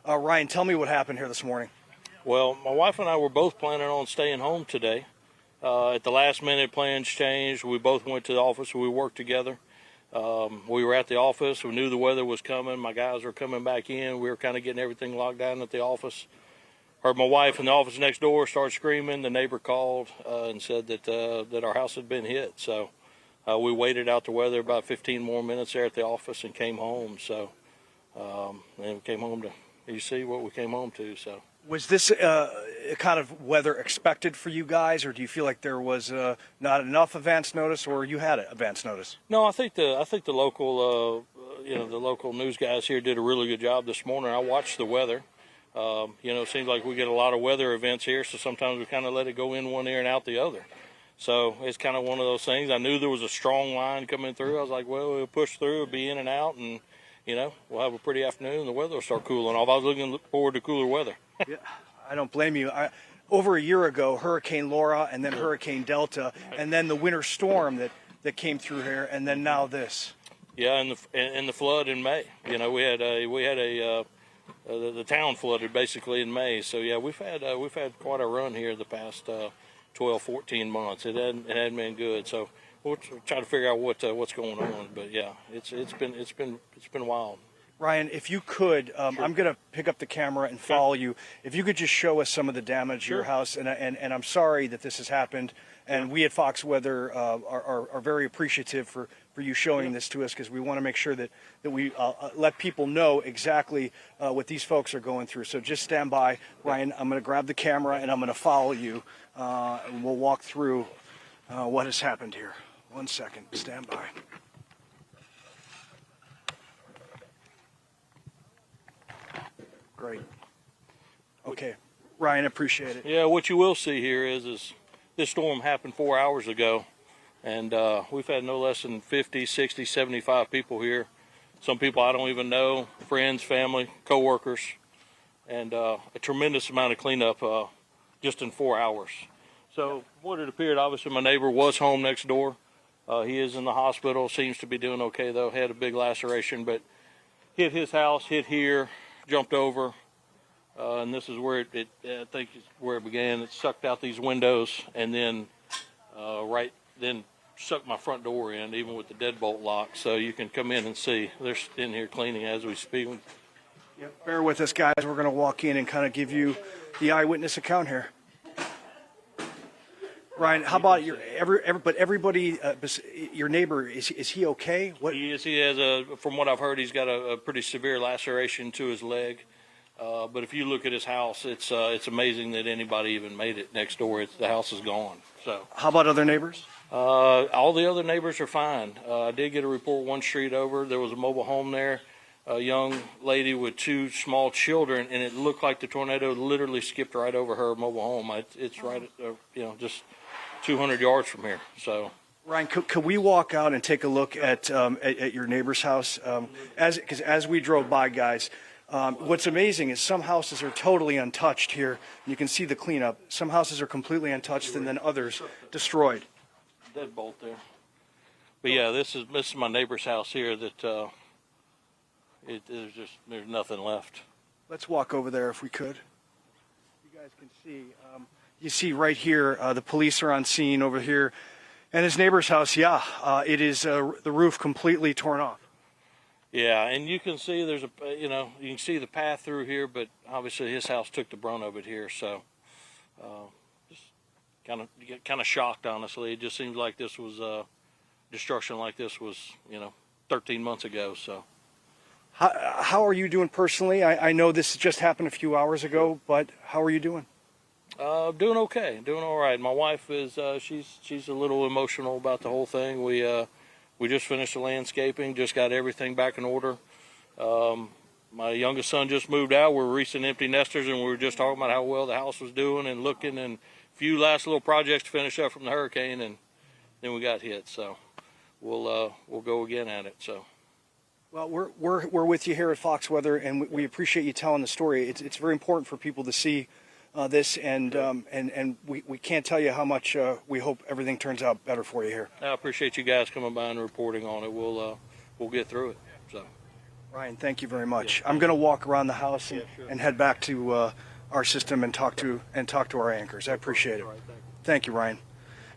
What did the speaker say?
Ryan, tell me what happened here this morning. Well, my wife and I were both planning on staying home today. At the last minute, plans changed. We both went to the office. We worked together. We were at the office. We knew the weather was coming. My guys were coming back in. We were kind of getting everything locked down at the office. Heard my wife in the office next door start screaming. The neighbor called and said that our house had been hit. So we waited out the weather about 15 more minutes there at the office and came home. So and we came home to, you see what we came home to. So. Was this kind of weather expected for you guys, or do you feel like there was not enough advance notice, or you had advance notice? No, I think the local the local news guys here did a really good job this morning. I watched the weather. It seems like we get a lot of weather events here, so sometimes we kind of let it go in one ear and out the other. So it's kind of one of those things. I knew there was a strong line coming through. I was like, well, we'll push through, we'll be in and out, and we'll have a pretty afternoon, and the weather will start cooling off. I was looking forward to cooler weather. Yeah, I don't blame you. Over a year ago, Hurricane Laura, and then Hurricane Delta, and then the winter storm that came through here, and then now this. Yeah, and the flood in May. The town flooded basically in May. So yeah, we've had quite a run here the past 12, 14 months. It hadn't been good. So we'll try to figure out what's going on. But yeah, it's been wild. Ryan, if you could, Sure. I'm going to pick up the camera and follow you. If you could just show us some of the damage to your house, and I'm sorry that this has happened. And we at Fox Weather are very appreciative for you showing this to us, because we want to make sure that we let people know exactly what these folks are going through. So just stand by, Ryan. I'm going to grab the camera and I'm going to follow you, and we'll walk through what has happened here. 1 second. Stand by. Great. Okay, Ryan, appreciate it. Yeah, what you will see here is this storm happened 4 hours ago, and we've had no less than 50, 60, 75 people here. Some people I don't even know, friends, family, co-workers, and a tremendous amount of cleanup just in 4 hours. So what it appeared, obviously my neighbor was home next door. He is in the hospital, seems to be doing okay though, had a big laceration, but hit his house, hit here, jumped over, and this is where I think is where it began. It sucked out these windows, and then sucked my front door in, even with the deadbolt lock. So you can come in and see they're in here cleaning as we speak. Yeah, bear with us, guys. We're going to walk in and kind of give you the eyewitness account here. Ryan, how about everybody? Your neighbor, is he okay? What? He is. He has from what I've heard, he's got a pretty severe laceration to his leg. But if you look at his house, it's amazing that anybody even made it next door. The house is gone. So. How about other neighbors? All the other neighbors are fine. I did get a report one street over. There was a mobile home there, a young lady with 2 small children, and it looked like the tornado literally skipped right over her mobile home. It's right, just 200 yards from here. So. Ryan, could we walk out and take a look at your neighbor's house? Because as we drove by, guys, what's amazing is some houses are totally untouched here. You can see the cleanup. Some houses are completely untouched, and then others destroyed. Deadbolt there. But yeah, this is my neighbor's house here. That there's nothing left. Let's walk over there if we could. You guys can see. You see right here, the police are on scene over here, and his neighbor's house. Yeah, it is the roof completely torn off. Yeah, and you can see there's you can see the path through here, but obviously his house took the brunt of it here. So, just kind of shocked, honestly. It just seems like this was destruction like this was 13 months ago. So, how are you doing personally? I know this just happened a few hours ago, but how are you doing? Doing okay, doing all right. My wife is she's a little emotional about the whole thing. We just finished the landscaping, just got everything back in order. My youngest son just moved out. We're recent empty nesters, and we were just talking about how well the house was doing and looking, and a few last little projects to finish up from the hurricane, and then we got hit. So we'll go again at it. So. Well, we're with you here at Fox Weather, and we appreciate you telling the story. It's very important for people to see this, and we can't tell you how much we hope everything turns out better for you here. I appreciate you guys coming by and reporting on it. We'll get through it. So. Ryan, thank you very much. I'm going to walk around the house and head back to our system and talk to our anchors. I appreciate it. All right, thank you. Thank you, Ryan.